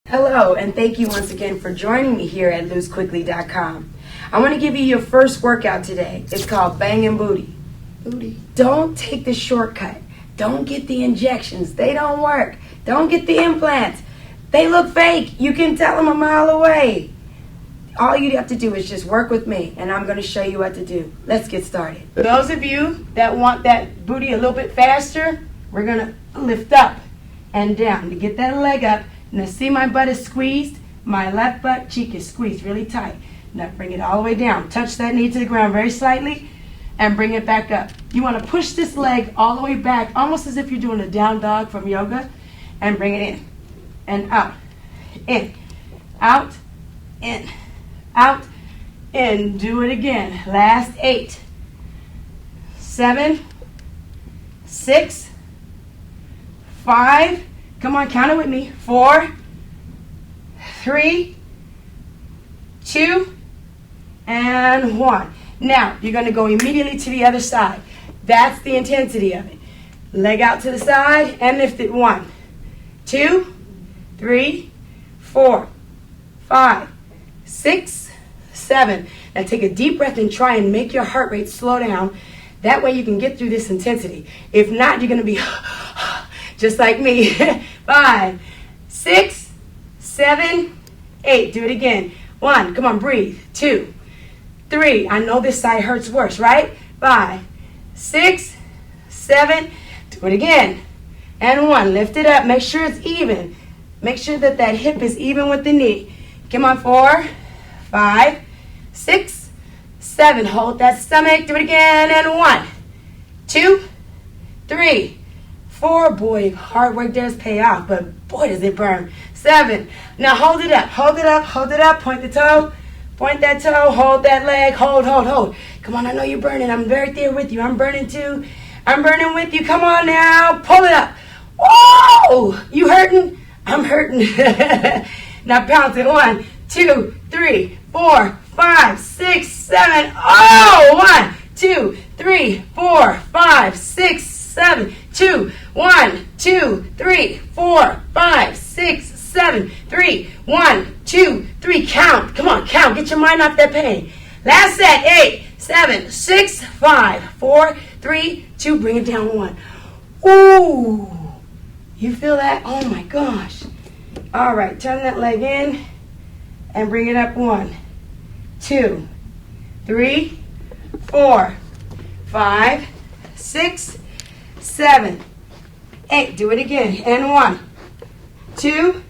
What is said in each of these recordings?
Hello, and thank you once again for joining me here at losequickly.com. I want to give you your first workout today. It's called Bangin' Booty. Don't take the shortcut. Don't get the injections. They don't work. Don't get the implants. They look fake. You can tell them a mile away. All you have to do is just work with me, and I'm going to show you what to do. Let's get started. For those of you that want that booty a little bit faster, we're going to lift up and down to get that leg up. Now see, my butt is squeezed. My left butt cheek is squeezed really tight. Now bring it all the way down. Touch that knee to the ground very slightly and bring it back up. You want to push this leg all the way back, almost as if you're doing a down dog from yoga, and bring it in and out, in, out, in, out, in. Do it again. Last 8, 7, 6, 5. Come on, count it with me. 4, 3, 2, and 1. Now, you're going to go immediately to the other side. That's the intensity of it. Leg out to the side and lift it. 1, 2, 3, 4, 5, 6, 7. Now take a deep breath and try and make your heart rate slow down. That way you can get through this intensity. If not, you're going to be just like me. 5, 6, 7, 8. Do it again. 1. Come on, breathe. 2, 3. I know this side hurts worse, right? 5, 6, 7. Do it again. And 1. Lift it up. Make sure it's even. Make sure that that hip is even with the knee. Come on. 4, 5, 6, 7. Hold that stomach. Do it again. And 1, 2, 3, 4. Boy, hard work does pay off, but boy, does it burn. 7. Now hold it up. Hold it up. Hold it up. Point the toe. Point that toe. Hold that leg. Hold, hold, hold. Come on, I know you're burning. I'm right there with you. I'm burning too. I'm burning with you. Come on now. Pull it up. Whoa! You hurting? I'm hurting. Now bounce it. 1, 2, 3, 4, 5, 6, 7. Oh! 1, 2, 3, 4, 5, 6, 7. 2, 1, 2, 3, 4, 5, 6, 7. 3, 1, 2, 3. Count. Come on, count. Get your mind off that pain. Last set. 8, 7, 6, 5, 4, 3, 2. Bring it down. 1. Ooh. You feel that? Oh my gosh. All right. Turn that leg in and bring it up. 1, 2, 3, 4, 5, 6, 7, 8. Do it again. And 1, 2,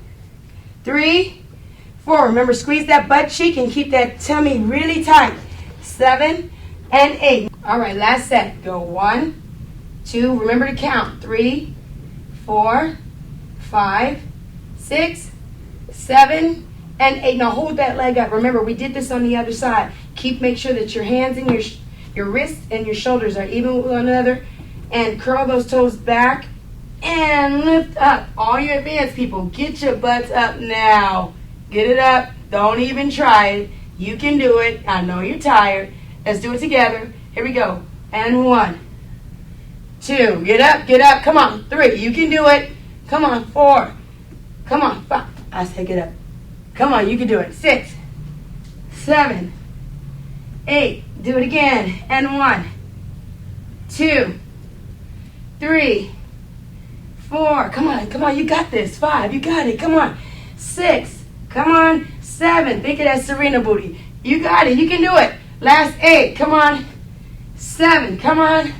3, 4. Remember, squeeze that butt cheek and keep that tummy really tight. 7 and 8. All right, last set. Go 1, 2. Remember to count. 3, 4, 5, 6, 7, and 8. Now hold that leg up. Remember, we did this on the other side. Make sure that your hands and your wrists and your shoulders are even with one another. And curl those toes back and lift up. All your advanced people, get your butts up now. Get it up. Don't even try it. You can do it. I know you're tired. Let's do it together. Here we go. And 1, 2. Get up, get up. Come on. 3. You can do it. Come on. 4. Come on. 5. I said get up. Come on. You can do it. 6, 7, 8. Do it again. And 1, 2, 3, 4. Come on, come on, you got this. 5, you got it. Come on. 6, come on. 7. Think of that Serena booty. You got it. You can do it. Last 8. Come on. 7. Come on.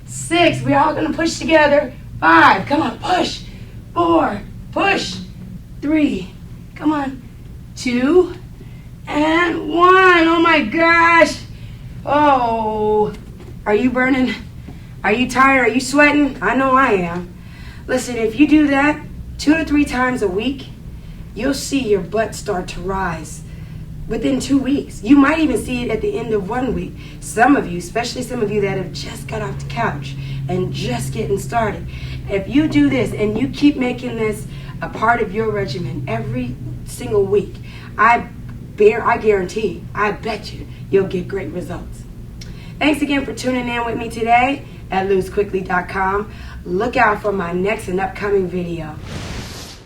6. We're all going to push together. 5. Come on. Push. 4. Push. 3. Come on. 2. And 1. Oh my gosh. Oh. Are you burning? Are you tired? Are you sweating? I know I am. Listen, if you do that 2 to 3 times a week, you'll see your butt start to rise within 2 weeks. You might even see it at the end of 1 week. Some of you, especially some of you that have just got off the couch and just getting started, if you do this and you keep making this a part of your regimen every single week, I guarantee, I bet you'll get great results. Thanks again for tuning in with me today at losequickly.com. Look out for my next and upcoming video.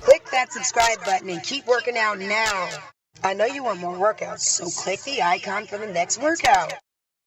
Click that that subscribe button and keep working out now. I know you want more workouts, so click the icon for the next workout.